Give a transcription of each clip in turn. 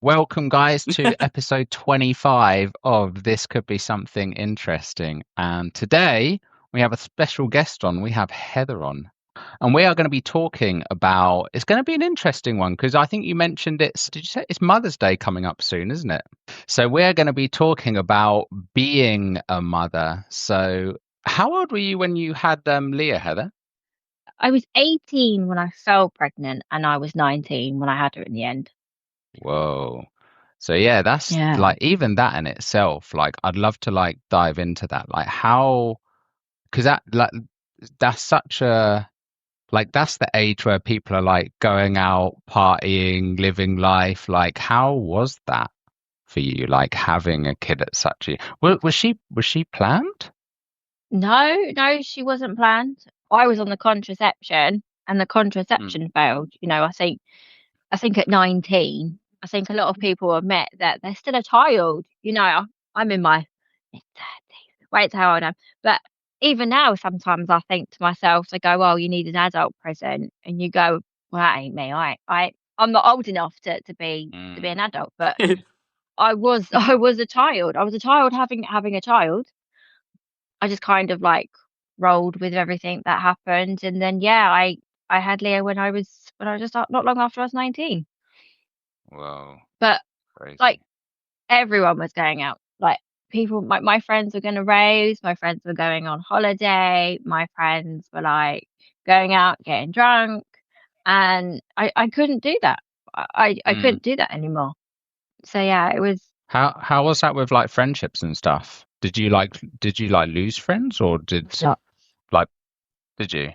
Welcome, guys, to episode 25 of This Could Be Something Interesting. And today we have a special guest on. We have Heather on. And we are going to be talking about, it's going to be an interesting one because I think you mentioned did you say it's Mother's Day coming up soon, isn't it? So we're going to be talking about being a mother. So how old were you when you had Leah, Heather? I was 18 when I fell pregnant, and I was 19 when I had her in the end. Whoa. So yeah, that's Yeah. like even that in itself, like I'd love to like dive into that. Like how, because that's such a like that's the age where people are like going out, partying, living life. Like how was that for you? Like having a kid at such a was she planned? No, no, she wasn't planned. I was on the contraception, and the Mm, contraception failed. I think at 19, I think a lot of people admit that they're still a child. I'm in my mid-30s. Wait till how old I am. But even now, sometimes I think to myself, they go, "Well, you need an adult present," and you go, "Well, that ain't me. I'm not old enough to be mm, an adult." But I was a child. I was a child having a child. I just kind of like rolled with everything that happened, and then yeah, I had Leah when I was just not long after I was 19. whoa, But like crazy. everyone was going out. Like people, my friends were going to raves. My friends were going on holiday. My friends were like going out, getting drunk, and I couldn't do that. I Mm. couldn't do that anymore. So yeah, it was. How was that with like friendships and stuff? Did you like lose friends or like did you?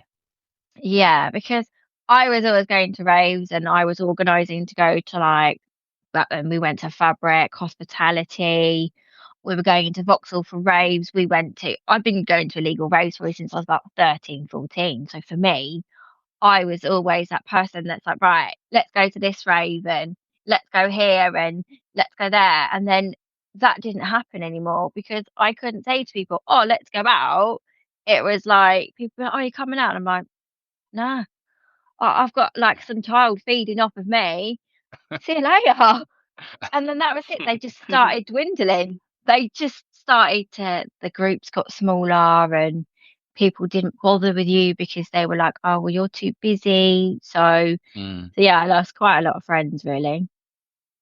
Yeah, because I was always going to raves, and I was organising to go to like that, and we went to Fabric, Hospitality. We were going into Vauxhall for raves. I've been going to illegal raves probably since I was about 13, 14. So for me, I was always that person that's like, right, let's go to this rave, and let's go here, and let's go there. And then that didn't happen anymore because I couldn't say to people, oh, let's go out. It was like people, were like, oh, you're coming out. And I'm like, nah, I've got like some child feeding off of me. See you later. And then that was it. They just started dwindling. They just the groups got smaller, and people didn't bother with you because they were like, oh, well, you're too busy. Mm. So yeah, I lost quite a lot of friends, really.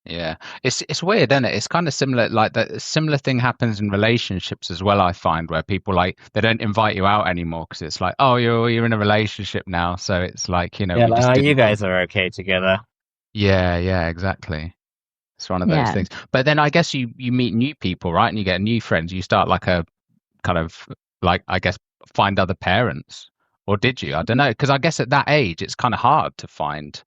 Yeah, it's weird, isn't it? It's kind of similar, like that similar thing happens in relationships as well, I find, where people like they don't invite you out anymore because it's like, oh, you're in a relationship now, so it's like, Yeah, we like, just oh, you didn't. guys are okay together. Yeah, yeah, exactly. It's one of those Yeah. things. But then I guess you meet new people, right? And you get new friends. You start like a kind of like I guess find other parents, or did you? I don't know, because I guess at that age it's kind of hard to find,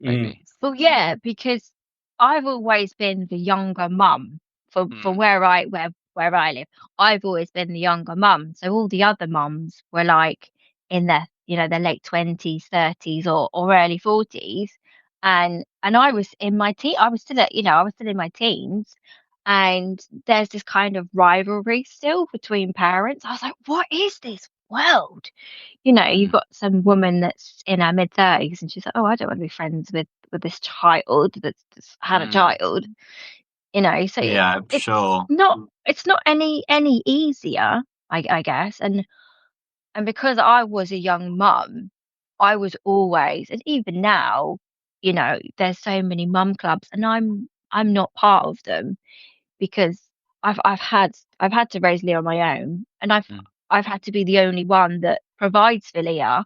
Mm. maybe. Well, yeah, because I've always been the younger mum for Mm, where I live. I've always been the younger mum. So all the other mums were like in their late 20s, 30s, or early 40s. And I was in my I was still I was still in my teens. And there's this kind of rivalry still between parents. I was like, what is this world? You've mm, got some woman that's in her mid-30s, and she's like, "Oh, I don't want to be friends with this child that's had a mm. child." So Yeah, I'm sure. it's not any easier, I guess. And because I was a young mum, I was always, and even now, there's so many mum clubs, and I'm not part of them because I've had to raise Leah on my own, and Mm. I've had to be the only one that provides for Leah.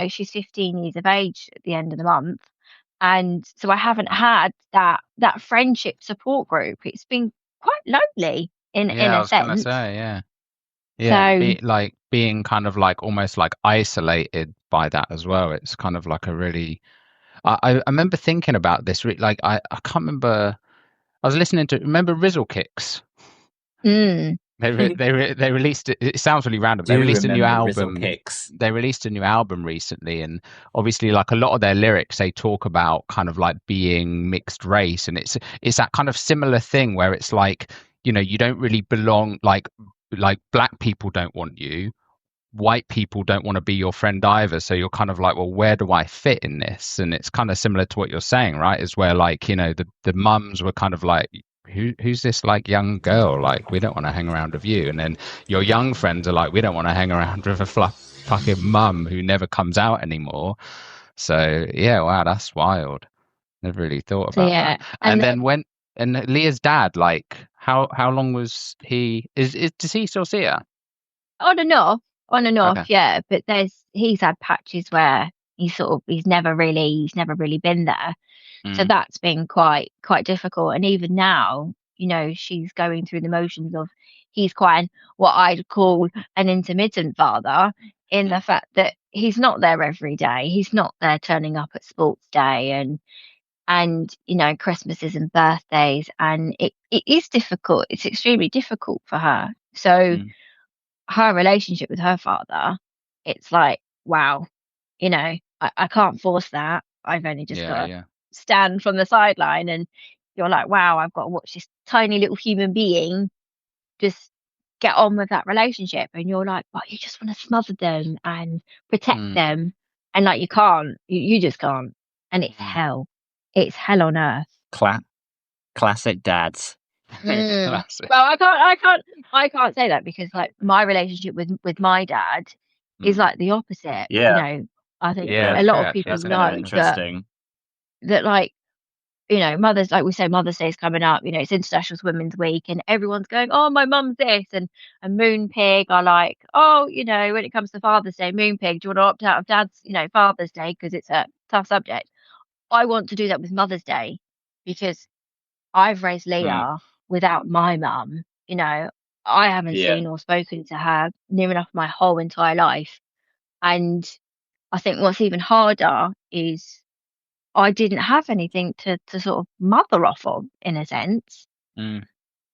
She's 15 years of age at the end of the month, and so I haven't had that friendship support group. It's been quite lonely in Yeah, I a was gonna sense. say, yeah. Yeah, So being kind of like almost like isolated by that as well. It's kind of like a really. I remember thinking about this. Like I can't remember. I was listening to remember Rizzle Kicks. mm, They released it. It sounds really random. They Do released a new remember Rizzle album. Kicks. They released a new album recently, and obviously, like a lot of their lyrics, they talk about kind of like being mixed race, and it's that kind of similar thing where it's like you don't really belong. Like black people don't want you, white people don't want to be your friend either. So you're kind of like, well, where do I fit in this? And it's kind of similar to what you're saying, right? Is where like, you know, the mums were kind of like, who's this like young girl? Like, we don't want to hang around with you. And then your young friends are like, we don't want to hang around with a fucking mum who never comes out anymore. So yeah, wow, that's wild. Never really thought So about yeah, that. and And then and Leah's dad, like, how long was he? Does he still see her? on and off, on and Okay. off, yeah. But he's had patches where he's never really been there. So Mm, that's been quite difficult. And even now, she's going through the motions of he's quite what I'd call an intermittent father in the fact that he's not there every day. He's not there turning up at sports day and Christmases and birthdays, and it is difficult. It's extremely difficult for her. So mm. her relationship with her father, it's like, wow, I can't force that. I've only just Yeah, got to yeah. stand from the sideline, and you're like, wow, I've got to watch this tiny little human being just get on with that relationship. And you're like, well, you just want to smother them and protect Mm, them. And like, you can't, you just can't. And it's mm. hell. It's hell on earth. Classic dads. Classic. Well, I can't say that because like my relationship with my dad is Mm. like the opposite. Yeah. I think Yeah, a true, lot of actually, people That's isn't kind it? of know interesting. that like Mother's like we say Mother's Day is coming up. It's International Women's Week, and everyone's going, oh, my mum's this, and Moonpig are like, oh, when it comes to Father's Day, Moonpig, do you want to opt out of Dad's Father's Day because it's a tough subject? I want to do that with Mother's Day because I've raised Mm. Leah without my mum. I haven't Yeah. seen or spoken to her near enough my whole entire life. And I think what's even harder is I didn't have anything to sort of mother off of, in a sense. Mm.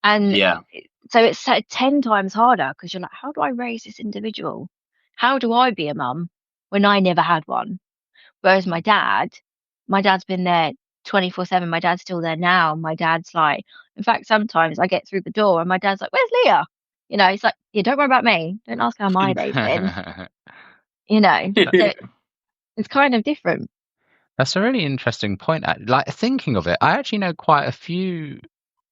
And Yeah. so it's 10 times harder because you're like, how do I raise this individual? How do I be a mum when I never had one? Whereas my dad's been there 24/7. My dad's still there now. My dad's like, in fact, sometimes I get through the door and my dad's like, where's Leah? He's like, yeah, don't worry about me. Don't ask how my day's been, so it's kind of different. That's a really interesting point. Like thinking of it, I actually know quite a few.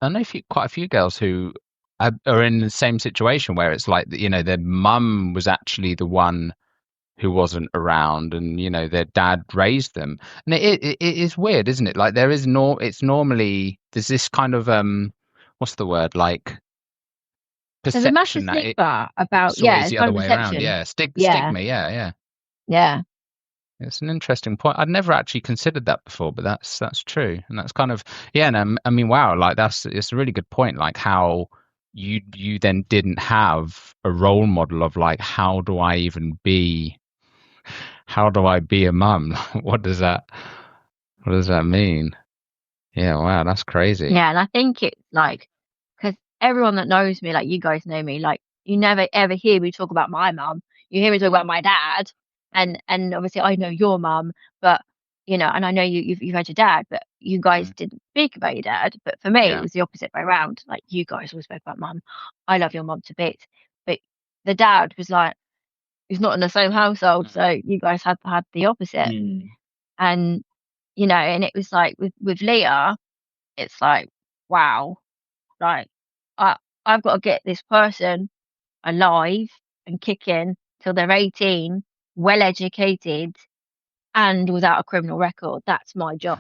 I know quite a few girls who are in the same situation where it's like, their mum was actually the one who wasn't around, and their dad raised them. And it is weird, isn't it? Like it's normally there's this kind of what's the word, like There's a massive perception that stigma about, it's yeah, always it's the kind other of way around. perception. Yeah, Yeah, stigma. Yeah, yeah. yeah. It's an interesting point. I'd never actually considered that before, but that's true, and that's kind of, yeah. And I mean, wow, like it's a really good point. Like how you then didn't have a role model of like how do I be a mum? What does that mean? Yeah, wow, that's crazy. Yeah, and I think it's like, because everyone that knows me, like you guys know me, like you never ever hear me talk about my mum. You hear me talk about my dad, and obviously I know your mum, but and I know you've had your dad, but you guys Mm, didn't speak about your dad. But for me, it yeah. was the opposite way around. Like you guys always spoke about mum. I love your mum to bits, but the dad was like, he's not in the same household, Mm. so you guys had the opposite, Mm. and and it was like with Leah, it's like, wow. Like, I I've got to get this person alive and kicking till they're 18, well educated, and without a criminal record. That's my job.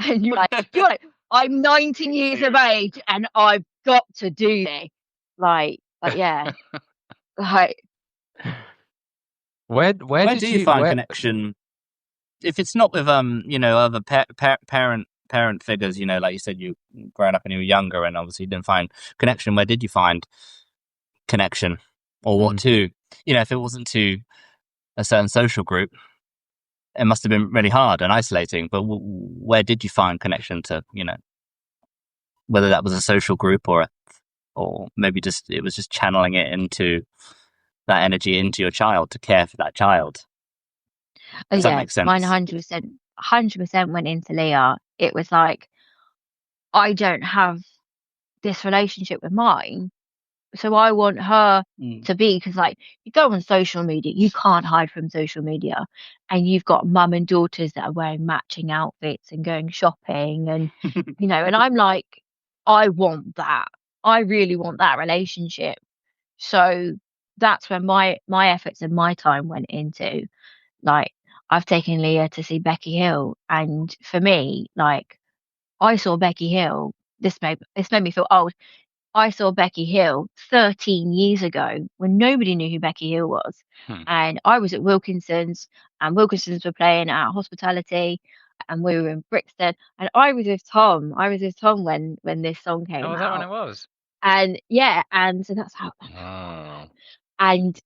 And you're like, I'm 19 years of age and I've got to do this. Like yeah, like Where Where did do you you find where connection if it's not with other parent figures? Like you said, you growing up and you were younger, and obviously you didn't find connection. Where did you find connection, or what Mm. to? If it wasn't to a certain social group, it must have been really hard and isolating. But where did you find connection to? Whether that was a social group or maybe just it was just channeling it into that energy into your child to care for that child. oh Does that yeah, make mine sense? 100% went into Leah. It was like I don't have this relationship with mine So I want her Mm. to be, because like you go on social media, you can't hide from social media, and you've got mum and daughters that are wearing matching outfits and going shopping, and and I'm like, I want that. I really want that relationship. So that's where my efforts and my time went into. Like, I've taken Leah to see Becky Hill, and for me, like, I saw Becky Hill. This made me feel old. I saw Becky Hill 13 years ago when nobody knew who Becky Hill was. Hmm. And I was at Wilkinson's, and Wilkinson's were playing at Hospitality, and we were in Brixton. And I was with Tom. I was with Tom when this song Oh, came was that when out. it was? And yeah, and so that's how. Oh. And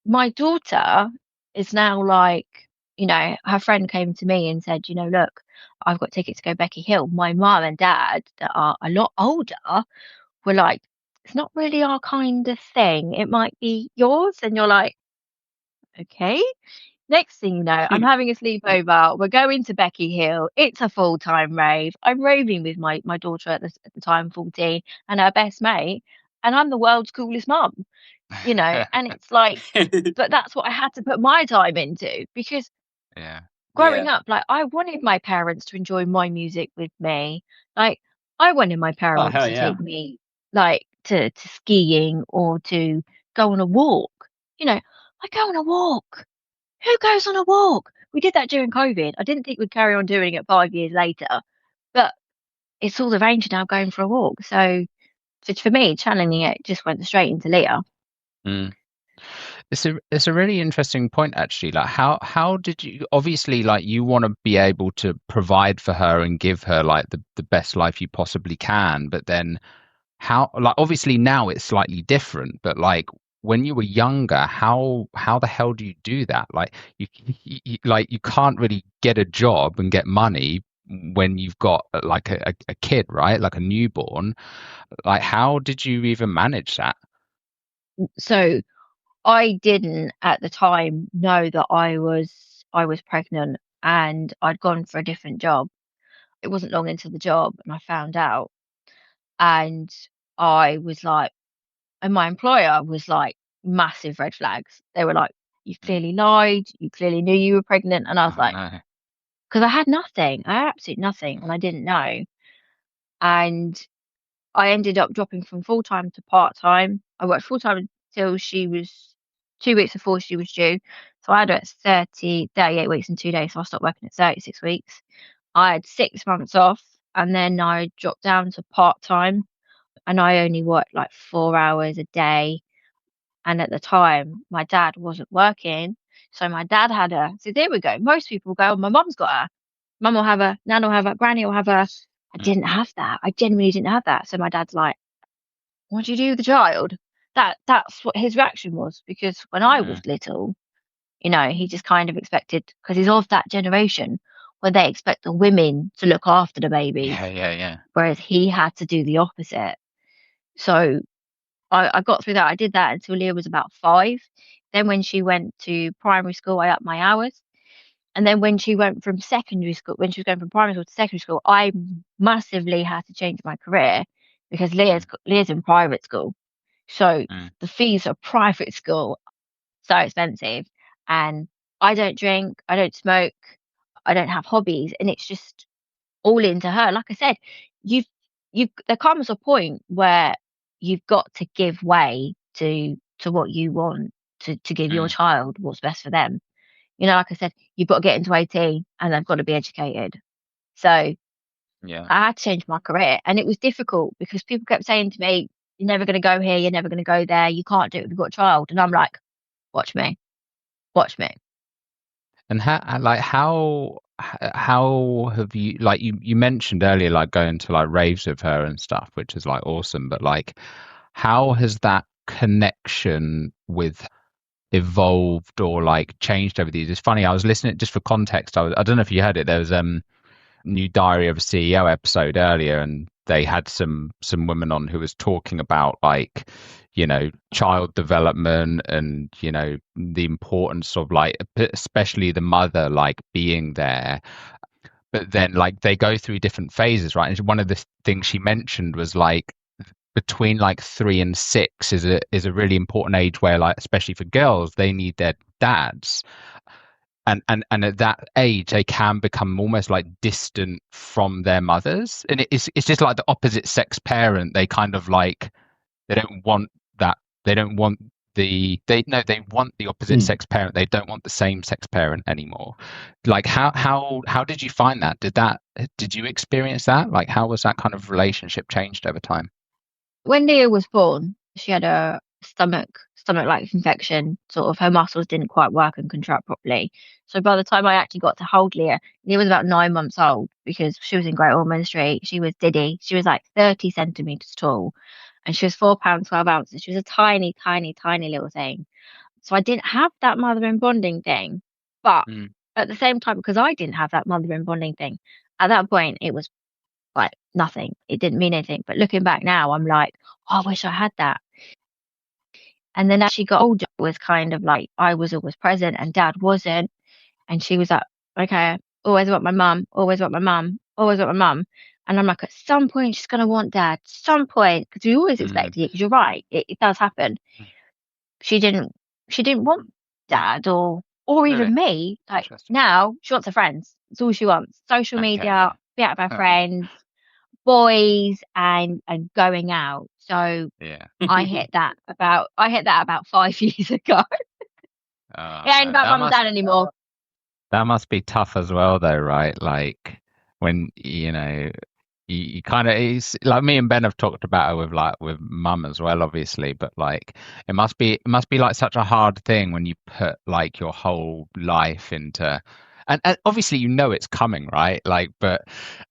my daughter is now like, her friend came to me and said, look, I've got tickets to go Becky Hill. My mum and dad, that are a lot older, were like, it's not really our kind of thing. It might be yours. And you're like, okay. Next thing you know, I'm having a sleepover. We're going to Becky Hill. It's a full-time rave. I'm raving with my daughter at the time, 14, and her best mate. And I'm the world's coolest mum, and it's like, but that's what I had to put my time into, because Yeah. growing Yeah. up, like, I wanted my parents to enjoy my music with me. Like, I wanted my Oh, parents hell to yeah. take me, like, to skiing or to go on a walk. I go on a walk. Who goes on a walk? We did that during COVID. I didn't think we'd carry on doing it 5 years later, but it's all the range now, going for a walk. So for me, channeling it just went straight into Leah. Mm. It's a really interesting point, actually. Like, how did you, obviously, like, you want to be able to provide for her and give her like the best life you possibly can, but then how, like, obviously now it's slightly different, but like when you were younger, how the hell do you do that? Like, like, you can't really get a job and get money when you've got like a kid, right? Like a newborn. Like, how did you even manage that? So I didn't at the time know that I was pregnant, and I'd gone for a different job. It wasn't long into the job and I found out, and I was like, and my employer was like, massive red flags. They were like, you Mm. clearly lied, you clearly knew you were pregnant. And I was Oh like, no. because I had nothing. I had absolutely nothing, and I didn't know. And I ended up dropping from full time to part time. I worked full time until she was 2 weeks before she was due. So I had her at 38 weeks and 2 days. So I stopped working at 36 weeks. I had 6 months off, and then I dropped down to part time, and I only worked like 4 hours a day. And at the time, my dad wasn't working. So my dad had her. So there we go. Most people go, oh, my mum's got her. Mum will have her, Nan will have her, Granny will have her. I Mm. didn't have that. I genuinely didn't have that. So my dad's like, what do you do with the child? That's what his reaction was, because when I was Mm. little, he just kind of expected, because he's of that generation where they expect the women to look after the baby, Yeah. whereas he had to do the opposite. So I got through that. I did that until Leah was about 5. Then when she went to primary school, I upped my hours. And then when she went from secondary school, when she was going from primary school to secondary school, I massively had to change my career, because Mm. Leah's in private school. So Mm. the fees of private school so expensive, and I don't drink, I don't smoke, I don't have hobbies, and it's just all into her. Like I said, you've there comes a point where you've got to give way to what you want, to give your Mm. child what's best for them. Like I said, you've got to get into 18 and they've got to be educated. So I Yeah. had to change my career, and it was difficult because people kept saying to me, you're never going to go here, you're never going to go there, you can't do it if you've got a child. And I'm like, watch me, watch me. And how have you, like, you mentioned earlier, like going to like raves with her and stuff, which is like awesome, but like how has that connection with evolved or like changed over the years? It's funny, I was listening, just for context, I don't know if you heard it, there was new Diary of a CEO episode earlier, and they had some women on who was talking about like, child development and the importance of like, especially the mother, like being there. But then like they go through different phases, right? And one of the things she mentioned was like between like 3 and 6 is a really important age where, like, especially for girls, they need their dads. And at that age they can become almost like distant from their mothers, and it's just like the opposite sex parent. They kind of like, they don't want that. They don't want they want the opposite sex parent. They don't want the same sex parent anymore. Like, how did you find that? Did you experience that? Like, how was that kind of relationship changed over time? When Leah was born, she had a stomach-like infection. Sort of her muscles didn't quite work and contract properly. So by the time I actually got to hold Leah was about 9 months old because she was in Great Ormond Street. She was Diddy. She was like 30 centimeters tall, and she was £4 12 ounces. She was a tiny, tiny, tiny little thing. So I didn't have that mothering bonding thing. But at the same time, because I didn't have that mothering bonding thing, at that point it was like nothing. It didn't mean anything. But looking back now, I'm like, oh, I wish I had that. And then as she got older, it was kind of like I was always present and dad wasn't. And she was like, okay, always want my mum, always want my mum, always want my mum. And I'm like, at some point, she's going to want dad, some point, because we always expected it, because you're right, it does happen. She didn't want dad or even me. Like, now she wants her friends. That's all she wants. Social media, be out with her friends, boys, and going out. So Yeah. I hit that about 5 years ago. It ain't about mum and dad anymore. That must be tough as well, though, right? Like, when you kind of, it's like me and Ben have talked about it with mum as well, obviously, but like it must be like such a hard thing when you put like your whole life into, and obviously it's coming, right? Like, but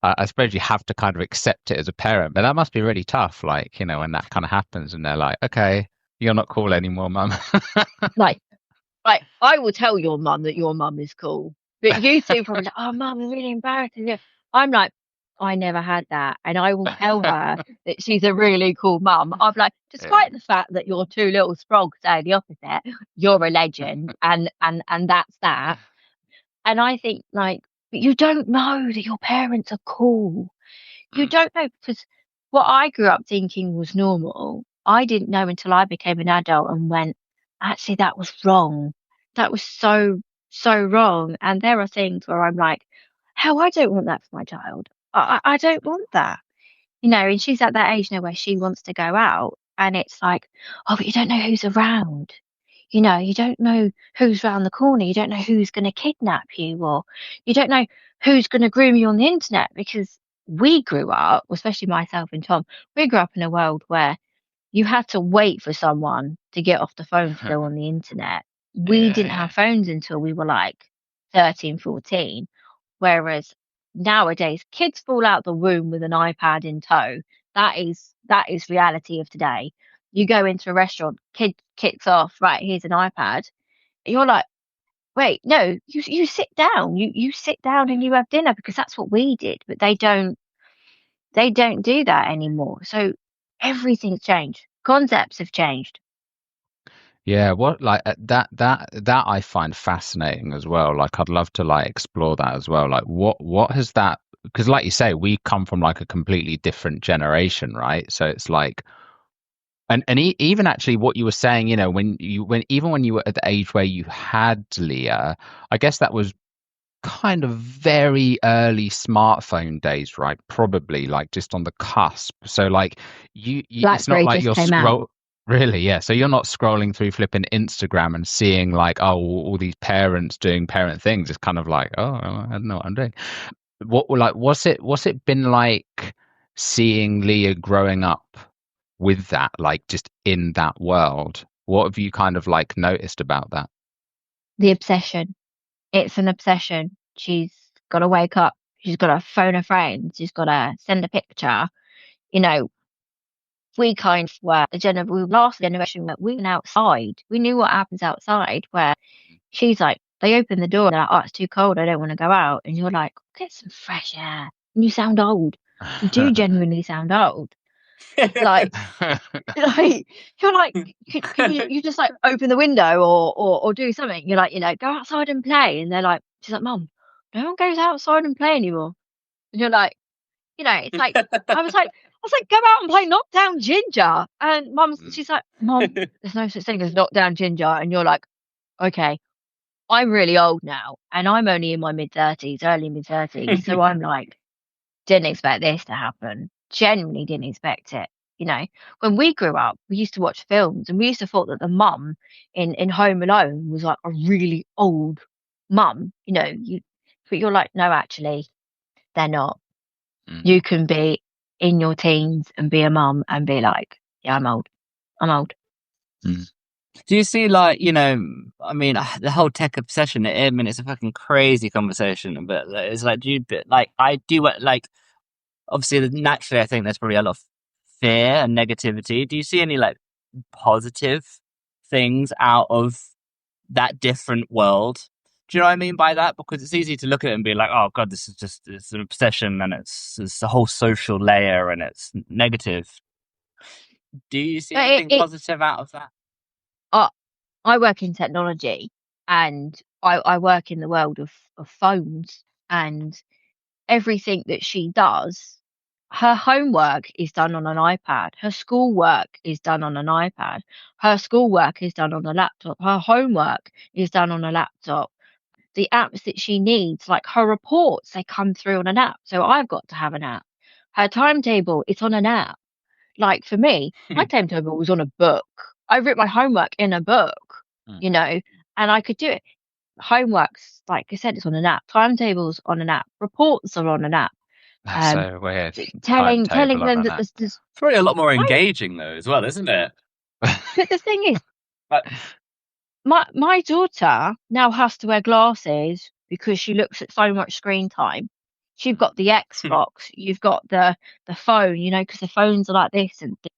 I suppose you have to kind of accept it as a parent. But that must be really tough, like, when that kind of happens and they're like, okay, you're not cool anymore, mum. Like, I will tell your mum that your mum is cool, but you two probably like, oh, mum, it's really embarrassing. Yeah. I'm like, I never had that, and I will tell her that she's a really cool mum. I'm like, despite the fact that your two little sprogs say the opposite, you're a legend, and that's that. And I think, like, but you don't know that your parents are cool. You don't know, because what I grew up thinking was normal, I didn't know until I became an adult and went, actually, that was wrong. That was so, so wrong. And there are things where I'm like, hell, I don't want that for my child. I don't want that. And she's at that age now where she wants to go out. And it's like, oh, but you don't know who's around. You don't know who's round the corner. You don't know who's going to kidnap you, or you don't know who's going to groom you on the internet, because we grew up, especially myself and Tom, we grew up in a world where you had to wait for someone to get off the phone to go on the internet. We didn't have phones until we were like 13, 14. Whereas nowadays, kids fall out the womb with an iPad in tow. That is reality of today. You go into a restaurant, kid kicks off, right, here's an iPad. You're like, wait, no, you sit down. You sit down and you have dinner, because that's what we did. But they don't do that anymore. So everything's changed. Concepts have changed. Yeah, what, like, that I find fascinating as well. Like, I'd love to like explore that as well. Like, what has that? Because, like you say, we come from like a completely different generation, right? So it's like, and even actually what you were saying, when when you were at the age where you had Leah, I guess that was kind of very early smartphone days, right? Probably like just on the cusp. So like it's not BlackBerry like just you're came out. really, yeah. So you're not scrolling through flipping Instagram and seeing like, oh, all these parents doing parent things. It's kind of like, oh, I don't know what I'm doing. What's it been like seeing Leah growing up with that, like just in that world? What have you kind of like noticed about that? The obsession. It's an obsession. She's got to wake up. She's got to phone her friends. She's got to send a picture. You know, we kind of were we were last generation that we went outside. We knew what happens outside, where she's like, they open the door and they're like, oh, it's too cold. I don't want to go out. And you're like, get some fresh air. And you sound old. You do genuinely sound old. Like, like you're like, can you just like open the window or do something? You're like, go outside and play. And they're like, she's like, Mum, no one goes outside and play anymore. And you're like, It's like I was like, go out and play knockdown ginger. And she's like, Mum, there's no such thing as knockdown ginger. And you're like, okay, I'm really old now, and I'm only in my mid-30s, early mid-30s. So I'm like, didn't expect this to happen. Genuinely didn't expect it. When we grew up, we used to watch films, and we used to thought that the mum in Home Alone was like a really old mum. But you're like, no, actually, they're not. You can be in your teens and be a mum and be like, yeah, I'm old. I'm old. Do you see, like, the whole tech obsession? I mean, it's a fucking crazy conversation, but it's like, obviously, naturally, I think there's probably a lot of fear and negativity. Do you see any like positive things out of that different world? Do you know what I mean by that? Because it's easy to look at it and be like, oh God, it's an obsession, and it's a whole social layer, and it's negative. Do you see anything positive out of that? I work in technology, and I work in the world of phones, and everything that she does, her homework is done on an iPad. Her schoolwork is done on an iPad. Her schoolwork is done on a laptop. Her homework is done on a laptop. The apps that she needs, like her reports, they come through on an app. So I've got to have an app. Her timetable, it's on an app. Like for me, my timetable was on a book. I wrote my homework in a book, and I could do it. Homework's, like I said, it's on an app. Timetables on an app. Reports are on an app. That's so weird. Telling them that there's it's probably a lot more engaging though, as well, isn't it? But the thing is, my daughter now has to wear glasses because she looks at so much screen time. You've got the Xbox, you've got the phone, because the phones are like this, and the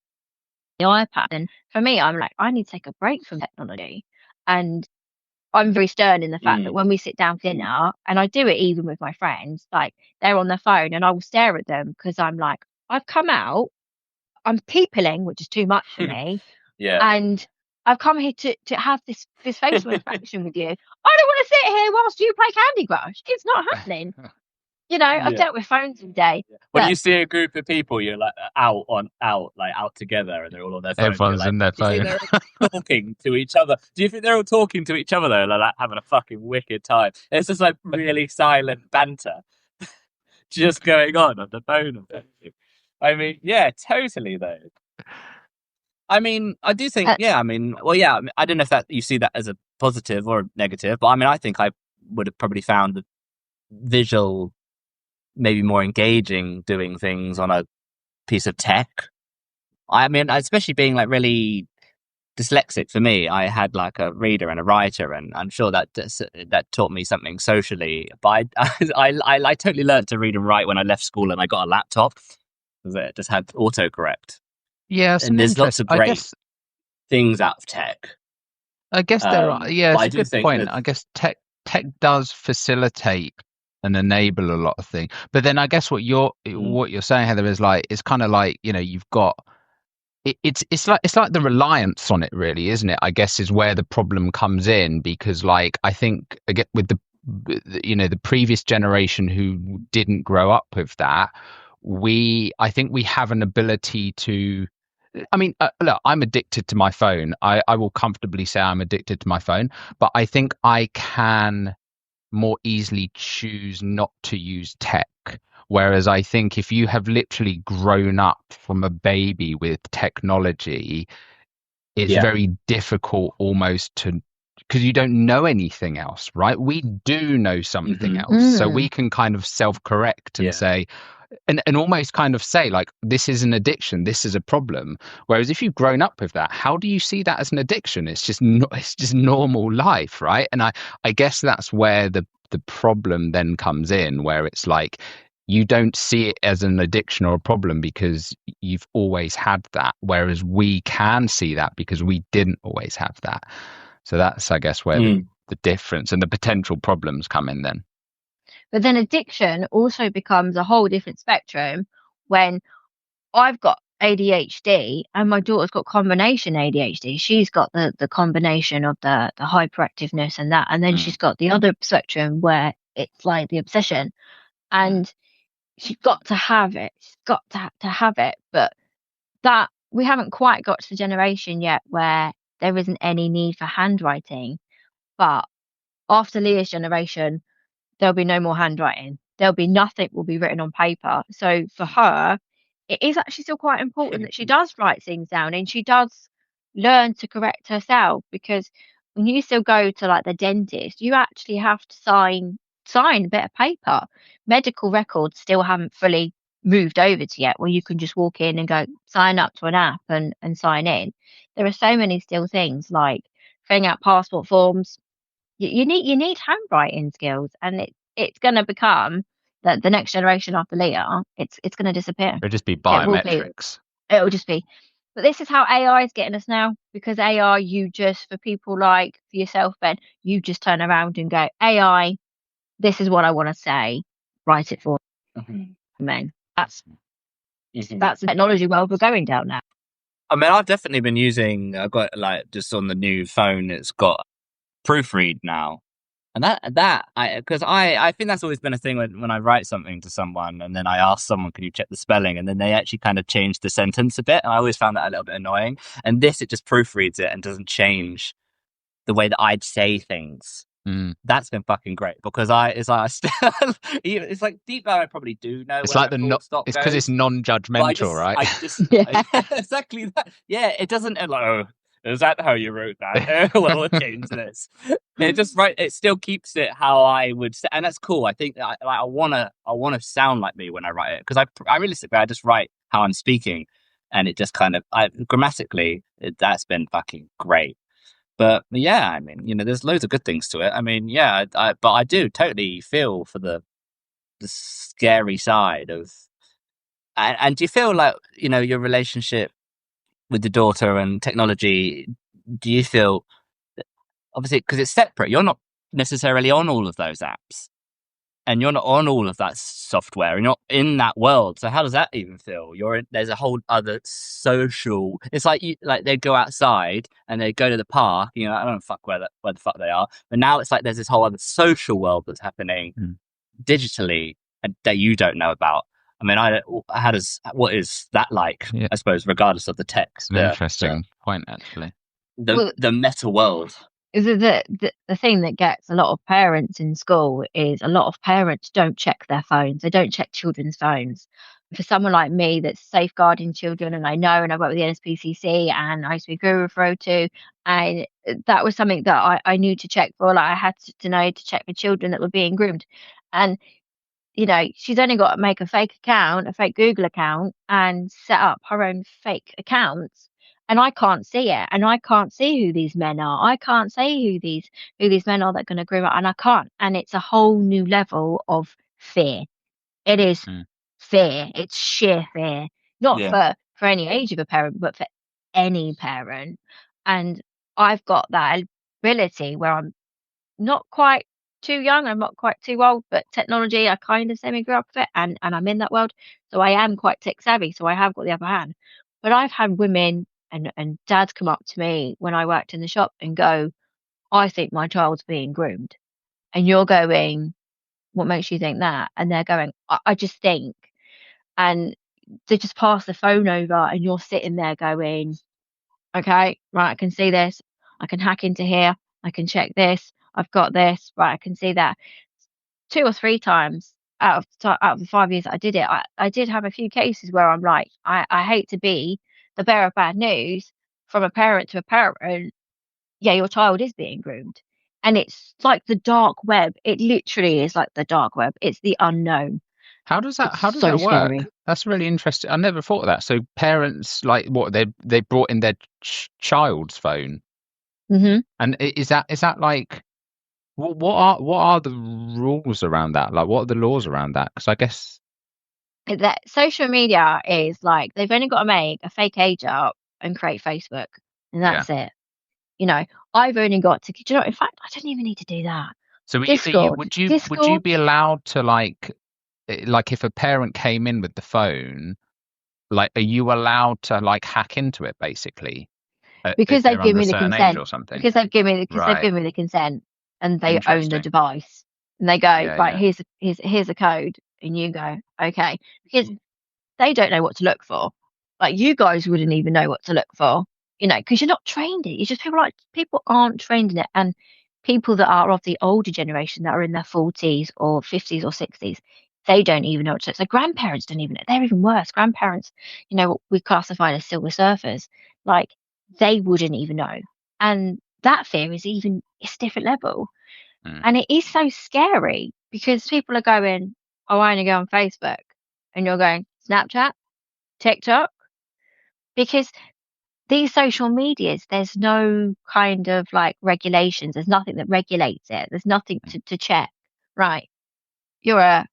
iPad. And for me, I'm like, I need to take a break from technology. And I'm very stern in the fact that when we sit down for dinner, and I do it even with my friends, like they're on their phone and I will stare at them because I'm like, I've come out, I'm peopling, which is too much for me. And I've come here to have this facial interaction with you. I don't want to sit here whilst you play Candy Crush. It's not happening. I've dealt with phones all day. When you see a group of people, you're like out together, and they're all on their phones. Everyone's in their phone. Do you think they're talking to each other? Do you think they're all talking to each other though, like having a fucking wicked time? It's just like really silent banter, just going on the phone. I mean, yeah, totally though. I mean, I do think, I don't know if that you see that as a positive or a negative, but I mean, I think I would have probably found the visual maybe more engaging doing things on a piece of tech. I mean, especially being like really dyslexic for me, I had like a reader and a writer, and I'm sure that taught me something socially. But I totally learned to read and write when I left school and I got a laptop because it just had autocorrect. Yeah, and there's lots of great things out of tech. I guess there are. Yeah, it's a good point. I guess tech does facilitate and enable a lot of things. But then I guess what you're saying, Heather, is like it's kind of like you've got it's like the reliance on it, really, isn't it? I guess is where the problem comes in, because like I think again with the previous generation who didn't grow up with that, I think we have an ability to. I mean, look, I'm addicted to my phone. I will comfortably say I'm addicted to my phone, but I think I can more easily choose not to use tech. Whereas I think if you have literally grown up from a baby with technology, it's very difficult almost because you don't know anything else, right? We do know something else. So we can kind of self-correct and say, and almost kind of say like, this is an addiction, this is a problem. Whereas if you've grown up with that, how do you see that as an addiction? It's just normal life, right? And I guess that's where the problem then comes in, where it's like you don't see it as an addiction or a problem because you've always had that, whereas we can see that because we didn't always have that. So that's, I guess, where the difference and the potential problems come in then. But then addiction also becomes a whole different spectrum when I've got ADHD and my daughter's got combination ADHD. She's got the combination of the hyperactiveness and that, and then she's got the other spectrum where it's like the obsession. And she's got to have it. She's got to have it. But that we haven't quite got to the generation yet where there isn't any need for handwriting. But after Leah's generation, there'll be no more handwriting. There'll be nothing will be written on paper. So for her, it is actually still quite important that she does write things down and she does learn to correct herself, because when you still go to like the dentist, you actually have to sign a bit of paper. Medical records still haven't fully moved over to yet, where you can just walk in and go sign up to an app and sign in. There are so many still things like filling out passport forms. You need handwriting skills, and it's going to become that the next generation after Leah, it's going to disappear. It'll just be It will be. biometrics. It'll just be. But this is how AI is getting us now, because AI, you just, for people like for yourself, Ben, you just turn around and go, AI, this is what I want to say, write it for me. That's the technology world we're going down now. I mean, I've definitely been using. I've got like just on the new phone, it's got proofread now, and because I think that's always been a thing when I write something to someone and then I ask someone, can you check the spelling, and then they actually kind of change the sentence a bit, and I always found that a little bit annoying. And this, it just proofreads it and doesn't change the way that I'd say things. That's been fucking great, because it's like deep down I probably do know. It's like it's because it's non-judgmental, right? Exactly that. Yeah, it doesn't like, oh, is that how you wrote that? Well, we'll change this. It still keeps it how I would say, and that's cool. I think I wanna sound like me when I write it, because I realistically I just write how I'm speaking, and it just kind of grammatically that's been fucking great. But yeah, I mean, there's loads of good things to it. I mean, yeah, but I do totally feel for the scary side of. And do you feel like your relationship with the daughter and technology? Do you feel, obviously, because it's separate, you're not necessarily on all of those apps, and you're not on all of that software, and you're not in that world. So how does that even feel? There's a whole other social. It's like they go outside and they go to the park. I don't know fuck where the fuck they are, but now it's like there's this whole other social world that's happening digitally and that you don't know about. I mean, what is that like? Yeah. I suppose, regardless of the text. Interesting point, actually. The meta world. The thing that gets a lot of parents in school is a lot of parents don't check their phones. They don't check children's phones. For someone like me that's safeguarding children, and I work with the NSPCC, and I used to be guru for O2, and that was something that I knew to check for. Like, I had to know to check for children that were being groomed. And she's only got to make a fake Google account, and set up her own fake accounts. And I can't see it, and I can't see who these men are. I can't say who these men are that are going to groom her, and I can't. And it's a whole new level of fear. It is fear. It's sheer fear, not for any age of a parent, but for any parent. And I've got that ability where I'm not quite too young, I'm not quite too old, but technology, I kind of semi grew up with it, and I'm in that world, so I am quite tech savvy, so I have got the upper hand. But I've had women and dads come up to me when I worked in the shop and go, I think my child's being groomed. And you're going, what makes you think that? And they're going, I just think. And they just pass the phone over, and you're sitting there going, okay, right, I can see this. I can hack into here. I can check this. I've got this. Right, I can see that. 2 or 3 times out of the 5 years that I did it, I did have a few cases where I'm like, I hate to be the bearer of bad news from a parent to a parent. Yeah, your child is being groomed. And it's like the dark web. It literally is like the dark web. It's the unknown. How does that work? Scary. That's really interesting. I never thought of that. So parents, like, what, they brought in their child's phone, and is that like, what are the rules around that? Like, what are the laws around that? Because I guess that social media is like, they've only got to make a fake age up and create Facebook, and that's it. I've only got to. In fact, I don't even need to do that. So would you be allowed to, like if a parent came in with the phone, like, are you allowed to, like, hack into it basically? Because they've given me the consent, or something. Because they've given me the consent, and they own the device, and they go, right, here's a code, and you go, okay, because they don't know what to look for. Like you guys wouldn't even know what to look for, because you're not trained in it. It's just people aren't trained in it, and people that are of the older generation that are in their 40s or 50s or 60s, they don't even know what to look. So grandparents don't even know. They're even worse. Grandparents, what we classify as silver surfers, like they wouldn't even know. And that fear it's a different level. And it is so scary because people are going, oh, I only go on Facebook. And you're going, Snapchat, TikTok, because these social medias, there's no kind of like regulations. There's nothing that regulates it. There's nothing to check. Right. You're an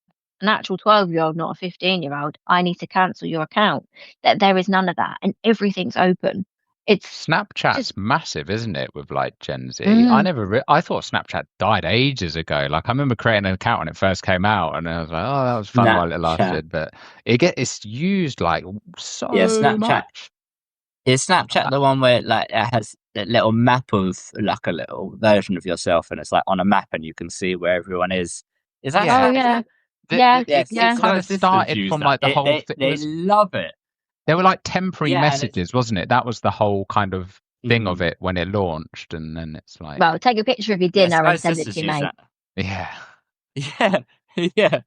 actual 12-year-old, not a 15-year-old. I need to cancel your account. There is none of that. And everything's open. It's Snapchat's just, massive, isn't it, with like Gen Z? mm, I thought Snapchat died ages ago. Like I remember creating an account when it first came out, and I was like, "Oh, that was fun while it Snapchat. lasted." But it's used like Yeah, so Snapchat. much. Is Snapchat the one where like it has that little map of like a little version of yourself, and it's like on a map, and you can see where everyone is? Is that oh, Yeah, yeah. Snapchat? Yeah. Yeah, it Yeah. kind my of sisters started use from that. like the whole thing. They love it. They were like temporary Yeah, and it's messages, wasn't it? That was the whole kind of thing of mhm. it when it launched, and then it's like, Well, take a picture of your Yes, dinner my and send it to sisters your use mate. that. yeah, Yeah, yeah.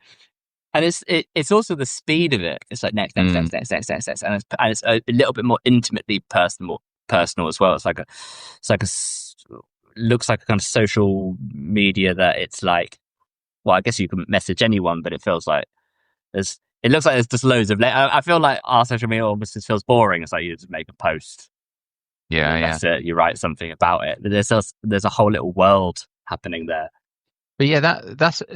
And it's also the speed of it. It's like next, next, mm, next, next, next, next, next, and it's a little bit more intimately personal as well. Looks like a kind of social media that it's like. Well, I guess you can message anyone, but it feels like it looks like there's just loads of. I feel like our social media almost just feels boring. It's like you just make a post and then yeah. that's it. You write something about it. But there's a whole little world happening there. But yeah, I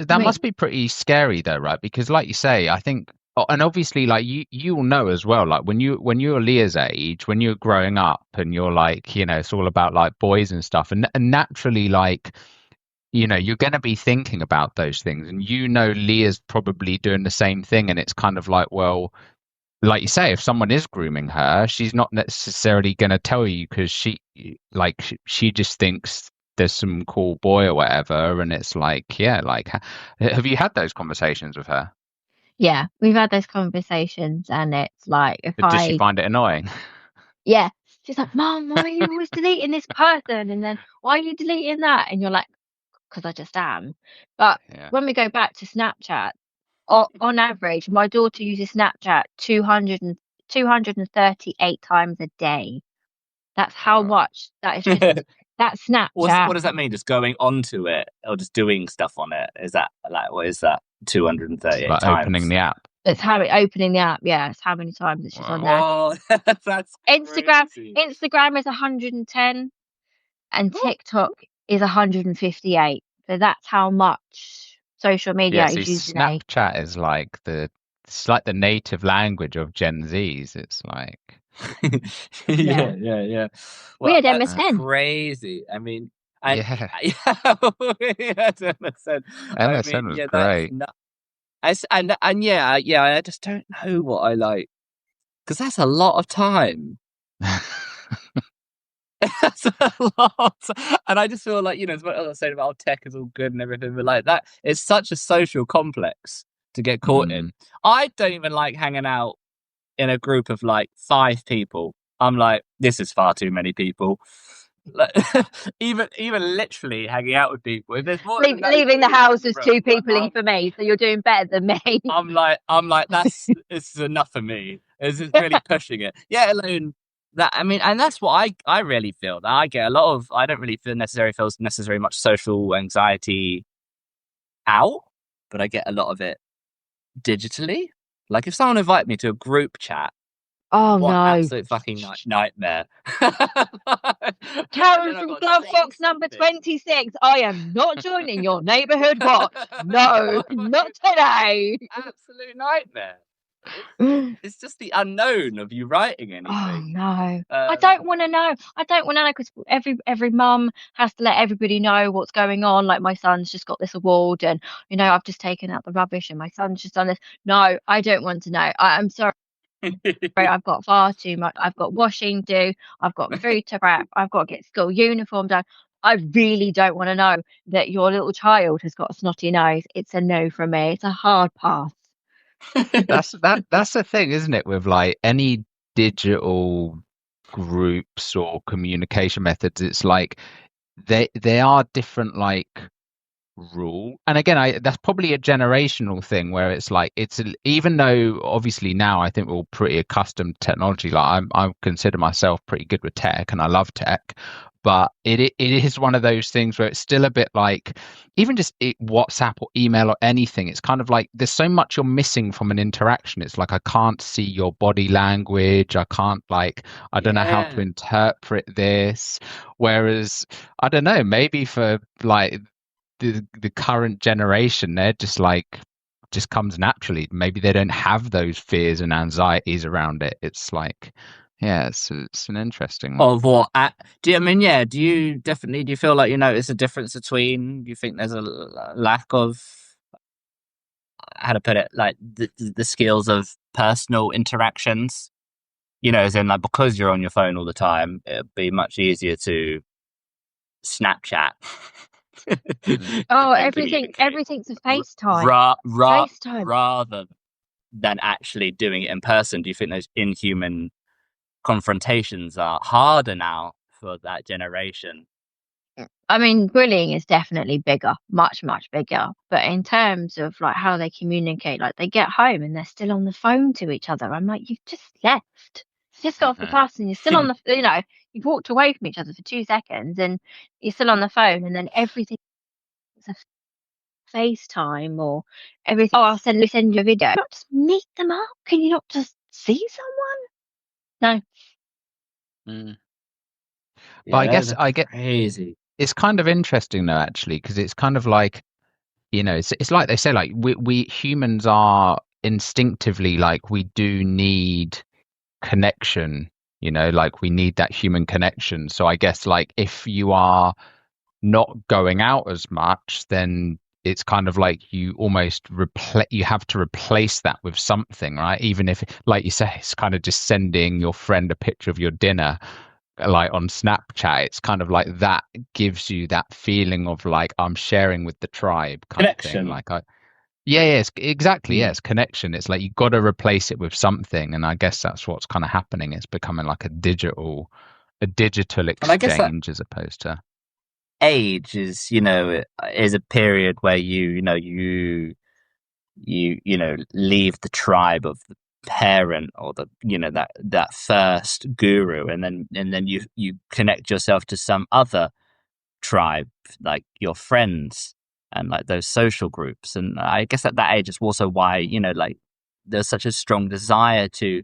that must mean, be pretty scary though, right? Because like you say, I think, and obviously, like you'll know as well, like when you're Leah's age, when you're growing up, and you're like, it's all about like boys and stuff, and naturally, like, you're going to be thinking about those things, and Leah's probably doing the same thing, and it's kind of like, well, like you say, if someone is grooming her, she's not necessarily going to tell you because she just thinks there's some cool boy or whatever, and it's like, yeah, like, have you had those conversations with her? yeah, we've had those conversations, and it's like if But does she I, find it annoying? yeah, she's like, Mom, why are you always deleting this person? And then why are you deleting that? And you're like, because I just am. But Yeah. when we go back to Snapchat, on average, my daughter uses Snapchat 238 times a day. That's how Oh. much that is just that What Snapchat. does that mean? Just going onto it or just doing stuff on it? Is that like what is that? It's 238 like opening times. the app. It's how it opening the app. Yeah, it's how many times it's just on Wow. there. Oh, that's Instagram, crazy. Instagram is 110, and TikTok is 158. So that's how much social Yeah, media see, is used in a. Snapchat is like it's like the native language of Gen Zs. It's like, Yeah, Yeah. we Well, had that's MSN. crazy. I mean, and yeah, yeah, that's MSN. I mean, MSN was yeah, that's great. not. And yeah, I just don't know what I like because that's a lot of time. That's a lot, and I just feel like as what I was saying about tech is all good and everything, but like that, it's such a social complex to get caught Mm. in. I don't even like hanging out in a group of like 5 people. I'm like, this is far too many people. Like, even literally hanging out with people. If there's more than that, Leaving the people in house the is room, two people in for me, so you're doing better than me. I'm like, this is enough for me. This is really pushing it. Yeah, alone that I mean, and that's what I really feel. That I get a lot of. I don't really feel necessarily much social anxiety out, but I get a lot of it digitally. Like if someone invite me to a group chat. Oh What an no. absolute fucking nightmare. Karen from glove box number 26. I am not joining your neighbourhood watch. No, not today. Absolute nightmare. It's just the unknown of you writing Oh anything. no. I don't want to know. I don't want to know because every mum has to let everybody know what's going on. Like my son's just got this award, and I've just taken out the rubbish, and my son's just done this. No, I don't want to know. I'm sorry. I've got far too much. I've got washing to do. I've got food to prep. I've got to get school uniform done. I really don't want to know that your little child has got a snotty nose. It's a no from me. It's a hard pass. That's the thing, isn't it? With like any digital groups or communication methods, it's like they are different, like rule. And again, that's probably a generational thing where it's like even though obviously now I think we're all pretty accustomed to technology. Like I consider myself pretty good with tech and I love tech, but it is one of those things where it's still a bit like even just WhatsApp or email or anything. It's kind of like there's so much you're missing from an interaction. It's like I can't see your body language. I can't like I don't know how to Yeah. interpret this. Whereas I don't know, maybe for like the current generation, they're just like just comes naturally. Maybe they don't have those fears and anxieties around it. It's like, yeah, it's an interesting one. Of what? Do you, I mean, yeah, do you feel like you notice a difference between, do you think there's a lack of, how to put it, like the skills of personal interactions? As in like, because you're on your phone all the time, it'd be much easier to Snapchat. Mm. Oh, Tend to be the case. everything's a FaceTime. Ra- ra- FaceTime. Rather than actually doing it in person, do you think those inhuman confrontations are harder now for that generation? I mean, bullying is definitely bigger, much, much bigger. But in terms of like how they communicate, like they get home and they're still on the phone to each other. I'm like, you've just left. You just got off the bus and you're still on the, you've walked away from each other for 2 seconds and you're still on the phone and then everything's a FaceTime or everything. Oh, I'll send you a video. Not just meet them up. Can you not just see someone? No. Mm. But Yeah, I guess that's I get crazy. it's kind of interesting though, actually, because it's kind of like it's like they say, like we humans are instinctively like we do need connection. Like we need that human connection. So I guess like if you are not going out as much, then it's kind of like you have to replace that with something, right? Even if, like you say, it's kind of just sending your friend a picture of your dinner, like on Snapchat. It's kind of like that gives you that feeling of like I'm sharing with the tribe kind of thing. Connection. Like yeah, it's exactly, yeah, Mm. it's connection. It's like you got to replace it with something, and I guess that's what's kind of happening. It's becoming like a digital And I guess that exchange as opposed to. age is a period where you leave the tribe of the parent, or the that first guru, and then you connect yourself to some other tribe, like your friends and like those social groups. And I guess at that age is also why like there's such a strong desire to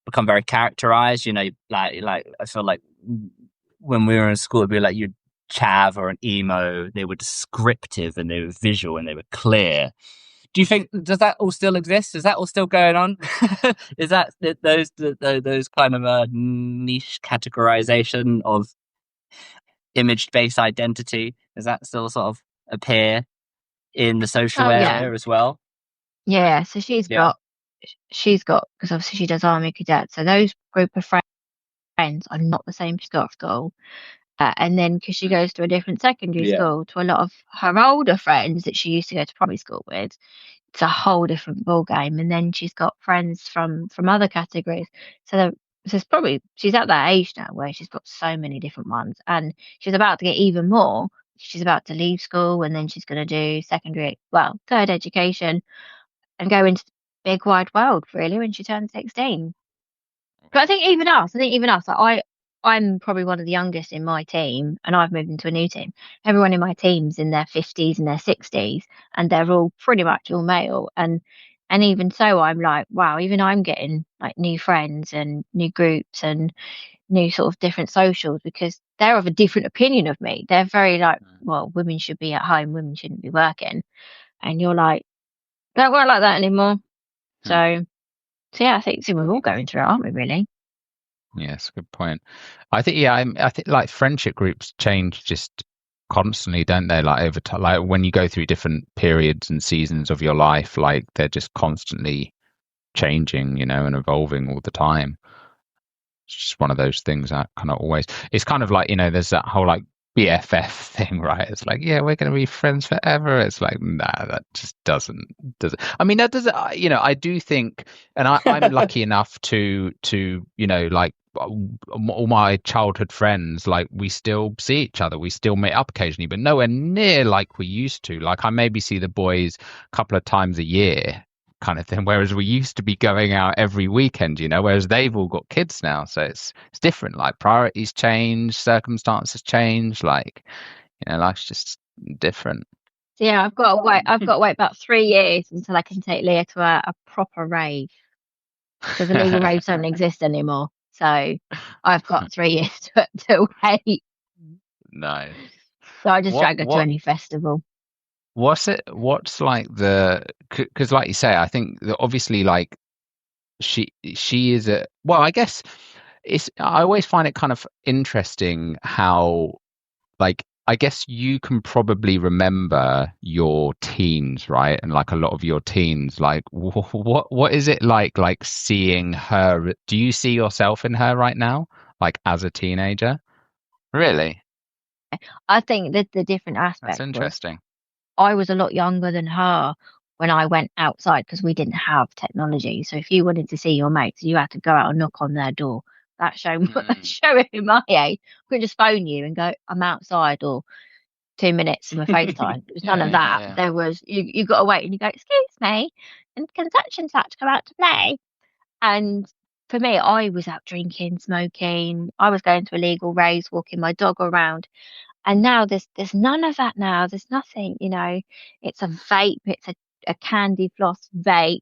become very characterized. Like I feel like when we were in school, it'd be like you chav or an emo, they were descriptive and they were visual and they were clear. Do you think, does that all still exist? Is that all still going on? Is that those kind of a niche categorization of image-based identity? Does that still sort of appear in the social Oh yeah. area as well? Yeah. So Yeah. she's got, because obviously she does army cadet. So those group of friends are not the same she's got at school. And then because she goes to a different secondary Yeah. school, to a lot of her older friends that she used to go to primary school with, it's a whole different ball game. And then she's got friends from other categories. So it's probably she's at that age now where she's got so many different ones, and she's about to get even more. She's about to leave school, and then she's going to do secondary, well, third education, and go into the big wide world really when she turns 16. But I think even us, like I'm probably one of the youngest in my team, and I've moved into a new team. Everyone in my team's in their 50s and their 60s, and they're all pretty much all male. And even so, I'm like, wow, even I'm getting like new friends and new groups and new sort of different socials because they're of a different opinion of me. They're very like, well, women should be at home, women shouldn't be working, and you're like, don't work like that anymore. Hmm. So yeah, I think so we're all going through it, aren't we? Really? Yes, good point. I think yeah, I think like friendship groups change just constantly, don't they? Like over time, like when you go through different periods and seasons of your life, like they're just constantly changing, and evolving all the time. It's just one of those things that kind of always. It's kind of like there's that whole like BFF thing, right? It's like, yeah, we're going to be friends forever. It's like, nah, that just doesn't. I mean, that doesn't. I do think, and I'm lucky enough to like all my childhood friends, like we still see each other, we still meet up occasionally, but nowhere near like we used to. Like I maybe see the boys a couple of times a year, kind of thing. Whereas we used to be going out every weekend, whereas they've all got kids now. So it's different. Like priorities change, circumstances change, like, life's just different. So yeah, I've got to wait about 3 years until I can take Leah to a proper rave because the legal raves don't exist anymore. So I've got 3 years to wait. Nice. So I just What drag her to what any festival. what's like because like you say, I think that obviously like she is well, I guess I always find it kind of interesting how, like, I guess you can probably remember your teens, right? And like a lot of your teens, like what is it like seeing her? Do you see yourself in her right now, like as a teenager? Really? I think that the different That's aspect was interesting. I was a lot younger than her when I went outside because we didn't have technology. So if you wanted to see your mates, you had to go out and knock on their door. That's showing that's Mm. showing my age. I could just phone you and go, I'm outside, or 2 minutes and a FaceTime. There was none Yeah, of yeah, that. yeah. There was you got to wait and you go, excuse me, and can such and such come out to play? And for me, I was out drinking, smoking. I was going to illegal raves, walking my dog around. And now there's none of that now. There's nothing. It's a vape, it's a candy floss vape.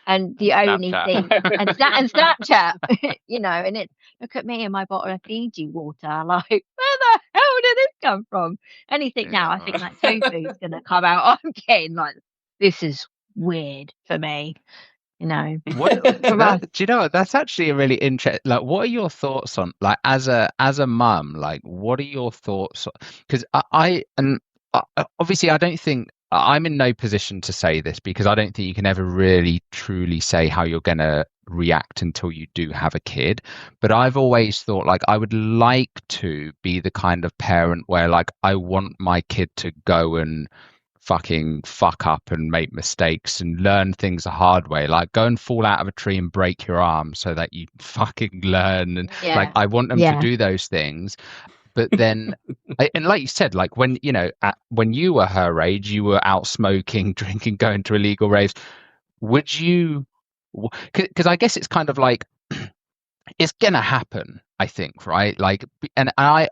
And And the only Snapchat. thing and Snapchat, and it's look at me and my bottle of Fiji water, like, where the hell did this come from? Anything now, I think Yeah. like tofu's gonna come out. I'm getting like this is weird for me, you know. What For us, that do you know what? That's actually a really interesting. Like, what are your thoughts on, like, as a mum? Like, what are your thoughts? Because obviously I don't think I'm in no position to say this because I don't think you can ever really truly say how you're gonna react until you do have a kid. But I've always thought like I would like to be the kind of parent where like I want my kid to go and fucking fuck up and make mistakes and learn things the hard way. Like go and fall out of a tree and break your arm so that you fucking learn. And like yeah, I want them to yeah, do those things. But then, and like you said, like when when you were her age, you were out smoking, drinking, going to illegal raves. Would you? Because I guess it's kind of like it's gonna happen, I think, right? Like, and I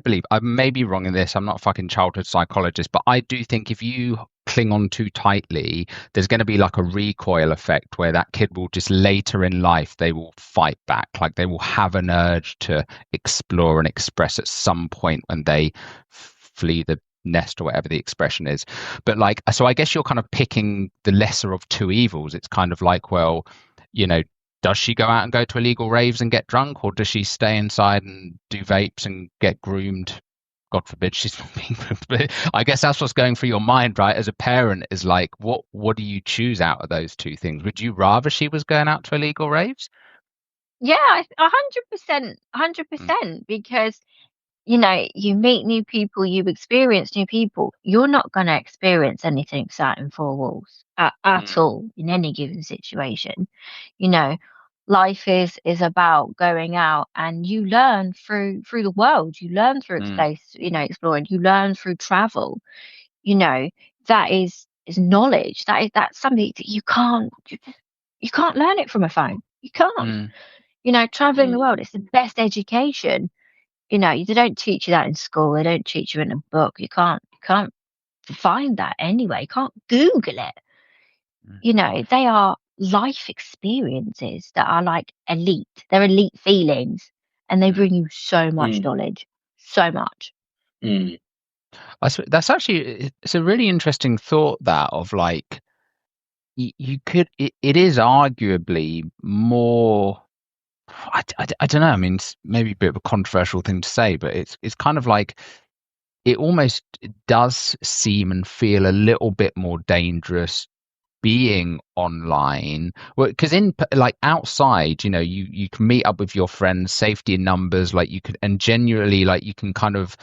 believe I may be wrong in this. I'm not a fucking childhood psychologist, but I do think if you cling on too tightly, there's going to be like a recoil effect where that kid will just later in life they will fight back, like they will have an urge to explore and express at some point when they flee the nest or whatever the expression is. But like, so I guess you're kind of picking the lesser of two evils. It's kind of like, well, you know does she go out and go to illegal raves and get drunk, or does she stay inside and do vapes and get groomed? God forbid she's not being groomed. But I guess that's what's going through your mind, right? As a parent, is like, what do you choose out of those two things? Would you rather she was going out to illegal raves? yeah, 100%, hundred Mm, percent, because you meet new people, you experience new people. You're not going to experience anything sat in four walls at mm, all in any given situation. You know, life is about going out and you learn through the world. You learn through mm, exploring. You learn through travel. You know, that is knowledge. That's something that you can't learn it from a phone. You can't. mm, Traveling the world, it's the best education. They don't teach you that in school. They don't teach you in a book. You can't find that anyway. You can't Google it. mm, They are life experiences that are like elite. They're elite feelings, and they mm. bring you so much knowledge, so much. Mm. That's actually it's a really interesting thought that of like you could it is arguably more. I don't know. I mean, it's maybe a bit of a controversial thing to say, but it's kind of like it almost does seem and feel a little bit more dangerous being online, because like outside, you can meet up with your friends, safety in numbers, like you could, and genuinely, like you can kind of,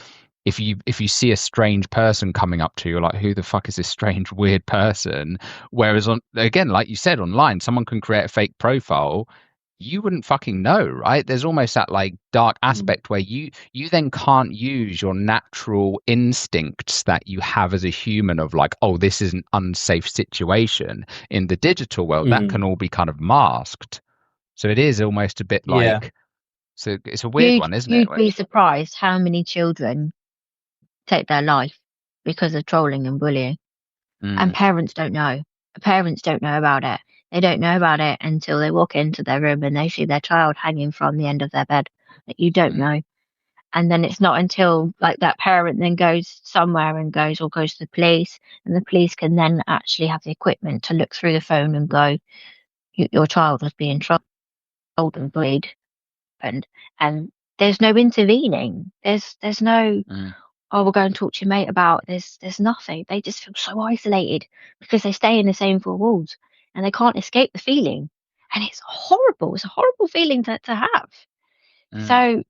if you see a strange person coming up to you, you're like, who the fuck is this strange weird person? Whereas again, like you said, online, someone can create a fake profile, you wouldn't fucking know, right? There's almost that like dark aspect where you then can't use your natural instincts that you have as a human of like, oh, this is an unsafe situation. In the digital world, that can all be kind of masked. So it is almost a bit like, so it's a weird one, isn't it? You'd be surprised how many children take their life because of trolling and bullying. And parents don't know. Parents don't know about it. They don't know about it until they walk into their room and they see their child hanging from the end of their bed that you don't know. And then it's not until like that parent then goes somewhere and goes to the police, and the police can then actually have the equipment to look through the phone and go, your child was being trolled and bullied, and there's no intervening. There's no oh, we'll go and talk to your mate about this. There's nothing. They just feel so isolated because they stay in the same four walls and they can't escape the feeling. And it's horrible. It's a horrible feeling to have. So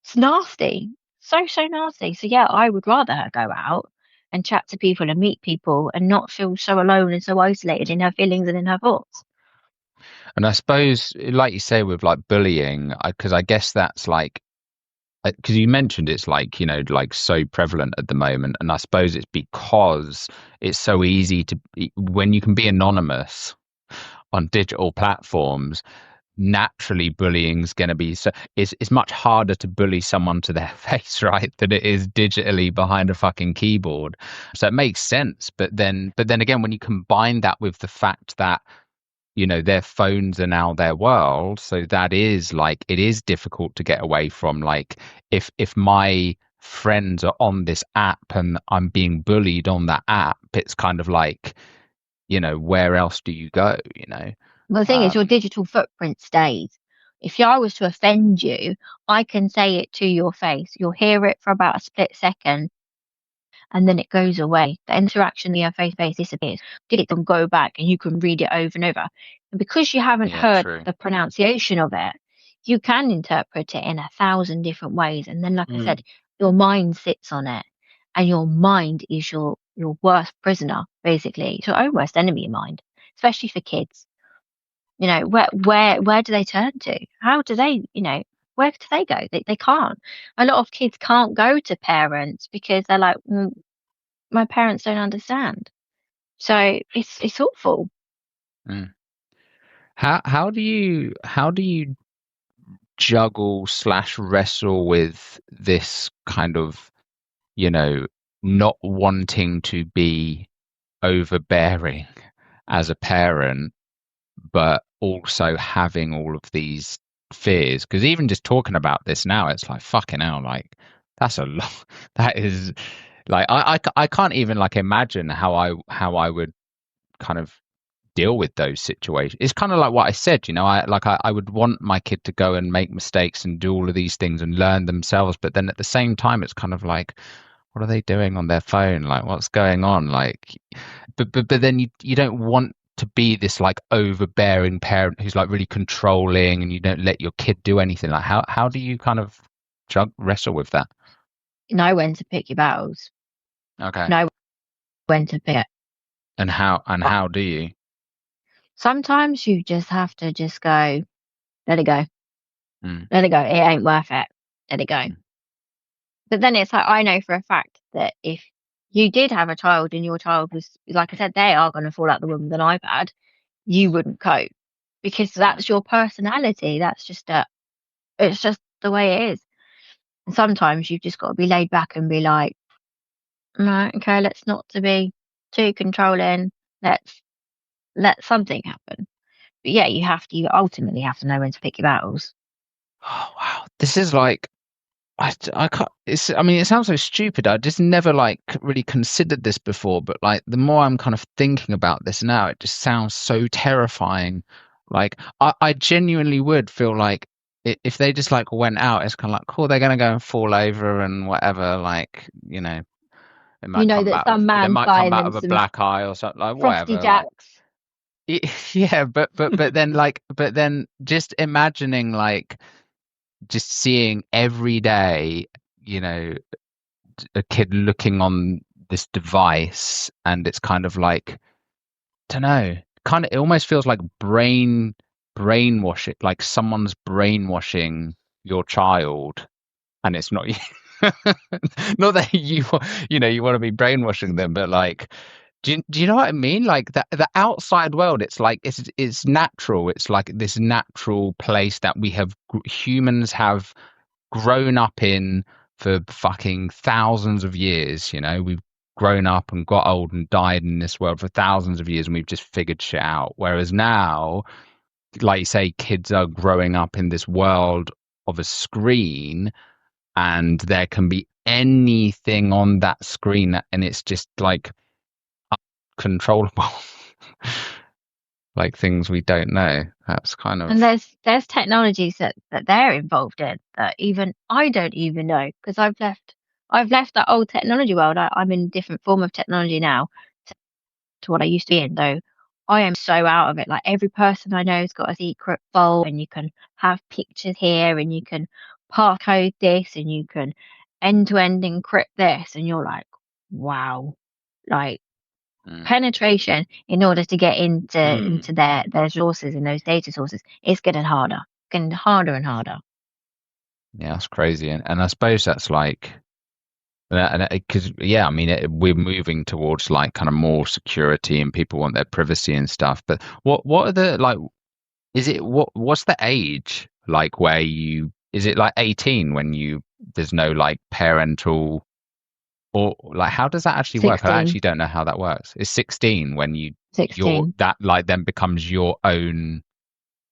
it's nasty. So nasty. So yeah, I would rather go out and chat to people and meet people and not feel so alone and so isolated in her feelings and in her thoughts. And I suppose, like you say, with like bullying, because I guess that's like, because you mentioned it's like, like so prevalent at the moment, and I suppose it's because it's so easy to, when you can be anonymous on digital platforms, naturally bullying's going to be, so it's much harder to bully someone to their face, right, than it is digitally behind a fucking keyboard. So it makes sense. But then again, when you combine that with the fact that their phones are now their world, so that is like, it is difficult to get away from. Like if my friends are on this app and I'm being bullied on that app, it's kind of like, where else do you go? Well, the thing is, your digital footprint stays. If I was to offend you, I can say it to your face. You'll hear it for about a split second, and then it goes away. The interaction via face-to-face disappears. Did it then go back and you can read it over and over. And because you haven't heard the pronunciation of it, you can interpret it in 1,000 different ways. And then, like I said, your mind sits on it, and your mind is your worst prisoner, basically. It's your own worst enemy mind, especially for kids. Where do they turn to? How do they, where do they go? They can't. A lot of kids can't go to parents because they're like, my parents don't understand. So it's awful. How do you juggle / wrestle with this kind of, not wanting to be overbearing as a parent, but also having all of these fears? Because even just talking about this now, it's like, fucking hell, like that's a lot. That is like, I can't even like imagine how I would kind of deal with those situations. It's kind of like what I said, I would want my kid to go and make mistakes and do all of these things and learn themselves, but then at the same time it's kind of like, what are they doing on their phone? Like, what's going on? Like, but then you don't want to be this like overbearing parent who's like really controlling, and you don't let your kid do anything. Like, how do you kind of wrestle with that? Know when to pick your battles. Okay. Know when to pick it. And how do you? Sometimes you just have to just go, let it go. Let it go. It ain't worth it. Let it go. But then it's like, I know for a fact that if you did have a child and your child was, like I said, they are going to fall out the womb with an iPad, you wouldn't cope, because that's your personality. That's just it's just the way it is. And sometimes you've just got to be laid back and be like, right, okay, let's not to be too controlling. Let's let something happen. But yeah, you ultimately have to know when to pick your battles. Oh wow, this is like, I can't. I mean, it sounds so stupid. I just never like really considered this before, but like the more I'm kind of thinking about this now, it just sounds so terrifying. Like I genuinely would feel like if they just like went out, it's kind of like, cool, they're gonna go and fall over and whatever. Like, it might come that out some man they might come out of a black eye or something, like Frosty whatever. Jacks. Yeah, but then just imagining just seeing every day, you know, a kid looking on this device, and it's kind of like, don't know, kind of, it almost feels like brainwashing, like someone's brainwashing your child, and it's not you. Not that you want to be brainwashing them, but like, do you know what I mean? Like the outside world, it's like it's natural. It's like this natural place that humans have grown up in for fucking thousands of years. We've grown up and got old and died in this world for thousands of years, and we've just figured shit out. Whereas now, like you say, kids are growing up in this world of a screen, and there can be anything on that screen, and it's just like uncontrollable. Like things we don't know. That's kind of. And there's technologies that they're involved in that even I don't even know, because I've left that old technology world. I'm in a different form of technology now to what I used to be in, though I am so out of it. Like every person I know has got a secret vault, and you can have pictures here, and you can passcode this, and you can end to end encrypt this, and you're like, wow, like penetration in order to get into their resources and those data sources is getting harder and harder. Yeah, that's crazy, and I suppose that's like, and because yeah, I mean, we're moving towards like kind of more security, and people want their privacy and stuff. But what are the like? Is it what's the age like where is it like 18 when there's no like parental, or like how does that actually work? I 16. actually don't know how that works. It's 16 when you're 16. that like then becomes your own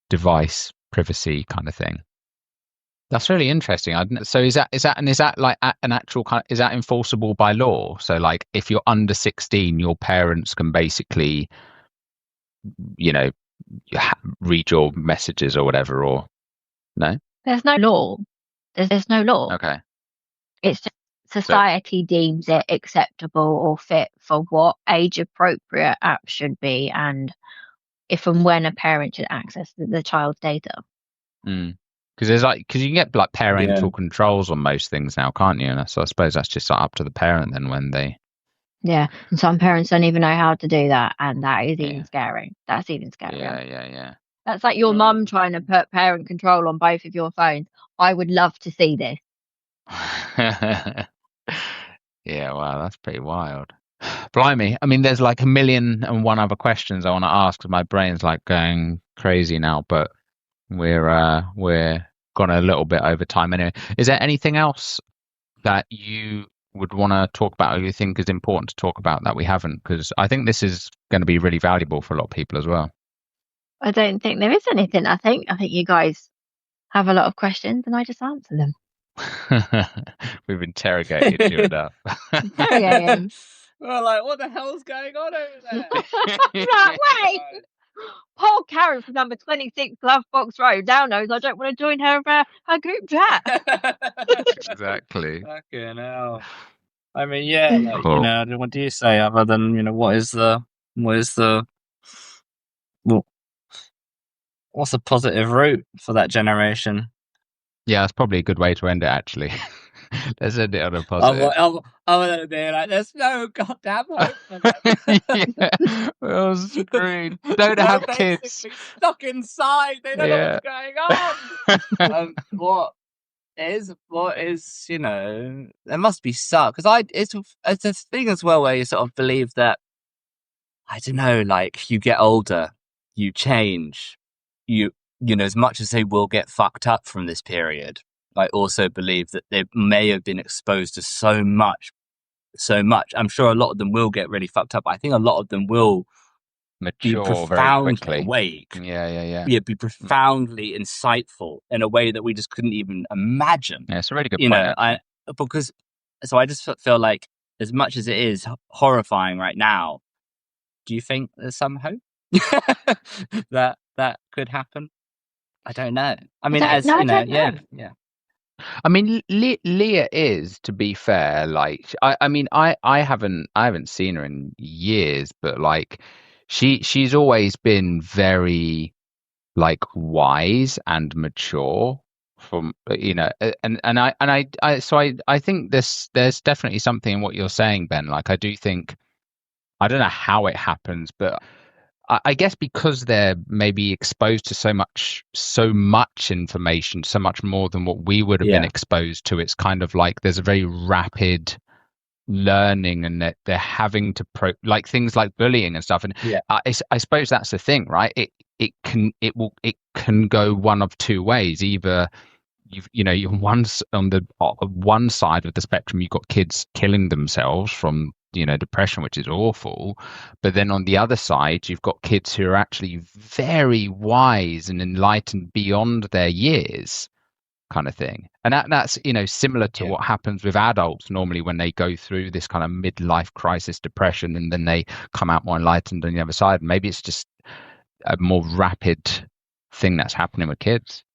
device privacy kind of thing. That's really interesting. So is that like an actual kind is that enforceable by law? So like if you're under 16, your parents can basically, you know, read your messages or whatever, or no? There's no law. There's no law. Okay. It's just society deems it acceptable or fit for what age appropriate app should be, and if and when a parent should access the child's data. Because you can get like parental controls on most things now, can't you? And so I suppose that's just up to the parent then when they. Yeah, and some parents don't even know how to do that, and that is even scary. That's even scarier. Yeah. That's like your mum trying to put parent control on both of your phones. I would love to see this. Yeah, wow, that's pretty wild. Blimey. I mean, there's like 1,000,001 other questions I want to ask, because my brain's like going crazy now, but we're gone a little bit over time anyway. Is there anything else that you would want to talk about, or you think is important to talk about that we haven't? Because I think this is going to be really valuable for a lot of people as well. I don't think there is anything. I think you guys have a lot of questions, and I just answer them. We've interrogated you enough. Interrogating. We're like, what the hell's going on over there? Right, wait. Poor Karen from number 26 Lovebox Road now knows I don't want to join her group chat. Exactly. Fucking hell. I mean, yeah, like, Cool. what do you say other than, what's a positive route for that generation? Yeah, that's probably a good way to end it, actually. Let's end it on a positive. I'm gonna be like, there's no goddamn hope for them. Yeah, we're all screwed. Don't have kids. Stuck inside. They don't know what's going on. What is there must be some, because it's a thing as well where you sort of believe that, I don't know, like you get older, you change, as much as they will get fucked up from this period, I also believe that they may have been exposed to so much. I'm sure a lot of them will get really fucked up. I think a lot of them will mature be profoundly very quickly. awake. Yeah. Be profoundly insightful in a way that we just couldn't even imagine. Yeah, it's a really good point. So I just feel like, as much as it is horrifying right now, do you think there's some hope that could happen? I don't know. I mean, yeah. I mean, Leah is, to be fair, like I haven't seen her in years, but like she's always been very like wise and mature from I think there's definitely something in what you're saying, Ben. Like I do think I don't know how it happens, but I guess because they're maybe exposed to so much information, so much more than what we would have been Yeah. exposed to. It's kind of like there's a very rapid learning, and that they're having to like things like bullying and stuff. And Yeah. I suppose that's the thing, right? It can go one of two ways. Either you're on the one side of the spectrum, you've got kids killing themselves from depression, which is awful, but then on the other side you've got kids who are actually very wise and enlightened beyond their years, kind of thing. And that's similar to Yeah. what happens with adults normally when they go through this kind of midlife crisis depression, and then they come out more enlightened on the other side. Maybe it's just a more rapid thing that's happening with kids.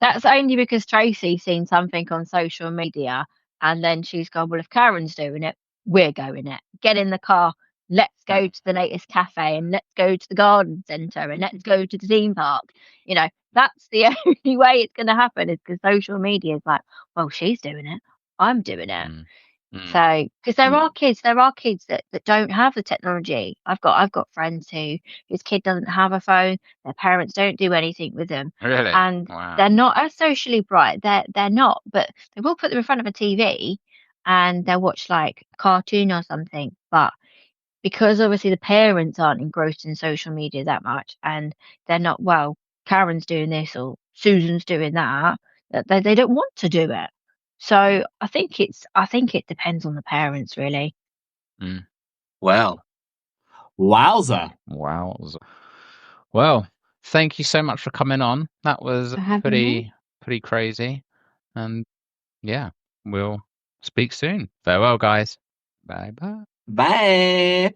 That's only because Tracy's seen something on social media and then she's gone, well, if Karen's doing it, we're going it. Get in the car. Let's go to the latest cafe and let's go to the garden centre and let's go to the theme park. That's the only way it's going to happen, is because social media is like, well, she's doing it. I'm doing it. Mm. Mm. So, because there are kids that don't have the technology. I've got friends whose kid doesn't have a phone. Their parents don't do anything with them, Really? and Wow. they're not as socially bright. They're not, but they will put them in front of a TV and they'll watch like a cartoon or something. But because obviously the parents aren't engrossed in social media that much, and they're not, well, Karen's doing this or Susan's doing that, that they don't want to do it. So I think it depends on the parents, really. Mm. Well, wowza. Wow. Well, thank you so much for coming on. That was For having me. pretty crazy. And yeah, we'll speak soon. Farewell, guys. Bye bye. Bye.